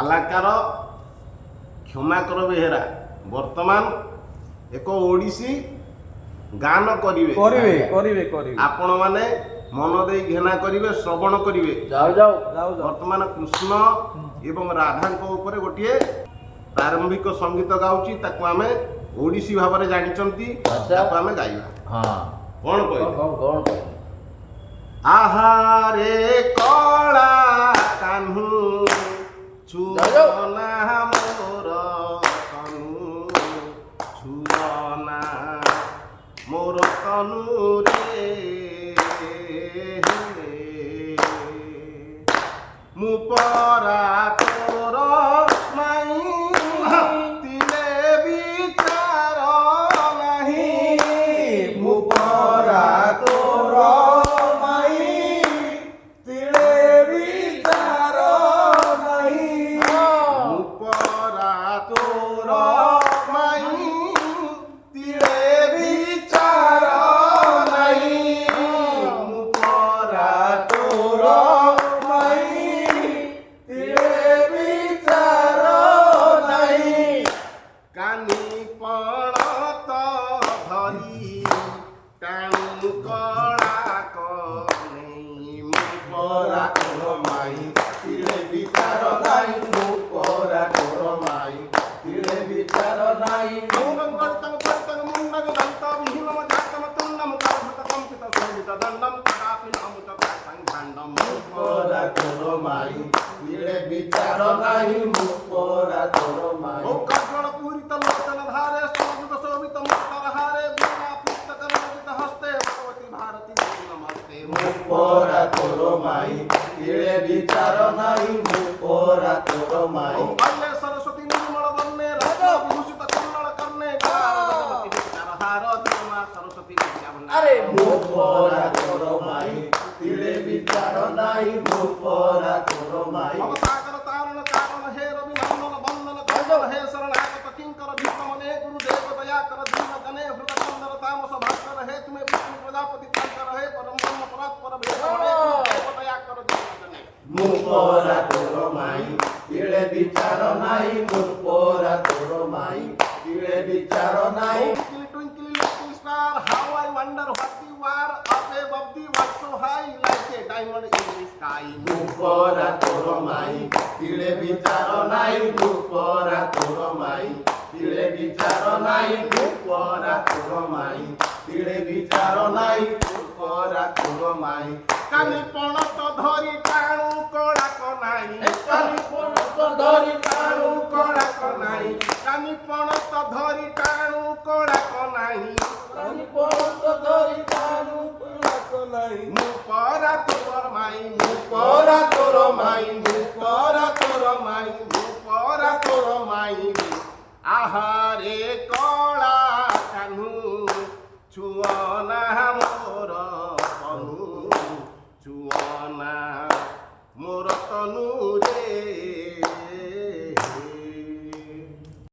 कलाकार क्षमाकर बेहेरा वर्तमान एक ओडिसी गान करिवे करिवे करिवे करिवे आपण माने मन दे घेना करिवे श्रवण करिवे जाओ जाओ जाओ जाओ वर्तमान कृष्ण एवं राधा ऊपर गोटे प्रारंभिक संगीत गाउची ताकू आमे ओडिसी भाव में जानिचंती ताकू आमे गाइबा हाँ कौन कहले कौन आहारे कला कान्हू छुना मोर तनु छुना मोर तनु रे मु परा तोर माई तिले विचार नाही मु परा तोर माई तिले विचार नाही मु परा तोर माई तिले विचार नाही मु परा तोर कानी पणत धरी टाणु कड़ा कनै मु परा तोर माई तिले विचार नाही मु परा तोर माई तिले विचार नाही मुंडं कर्तन मुंडं दंत विहीनम जातम तुन्नम करभत कंपित संहित दंडम कदापि अमुत संघांडम मु परा तोर माई तिले विचार नाही मु परा तोर माई ओ कर्ण पूरित लोचन धारे समृत शोभित मुक्तर हारे वीणा पुस्तक नमित हस्ते भगवती भारती नमस्ते मु परा तोर माई तिले विचार नाही मु परा तोर माई अल्ले सरस्वती निर्मल वन्ने राजा विभूषित कन्नड़ कर्णे भगवती विचार हार दिमा सरस्वती विद्या अरे मु परा तोर माई तिले विचार नाही मु परा तोर माई सागर तारण कारण हे रवि नंदन बंदन कंदन हे शरणागत किंकर भीष्मने गुरुदेव दया कर दीन जने हृदय कंदन तामस भास्कर हे तुम्हें विष्णु प्रजापति शंकर हे परम ब्रह्म परात्पर भेदने गुरुदेव दया कर दीन जने मु परा तोर माई तिले विचार नाही मु परा तोर माई तिले विचार नाही twinkle little star how I wonder what you are up above the world so high like a diamond in the sky मु परा तोर माई तिले विचार नाही मु परा तोर माई तिले विचार नाही मु परा तोर माई तिले विचार नाही मु परा तोर माई काली पणत धरी टाणु कड़ाक नाही काली पणत धरी टाणु कड़ाक नाही काली पणत धरी टाणु कड़ाक नाही काली पणत धरी टाणु कड़ाक नाही मु परा तोर माई मु परा तोर माई मु परा तोर माई मु परा तोर माई आहारे कला कान्हू छुआ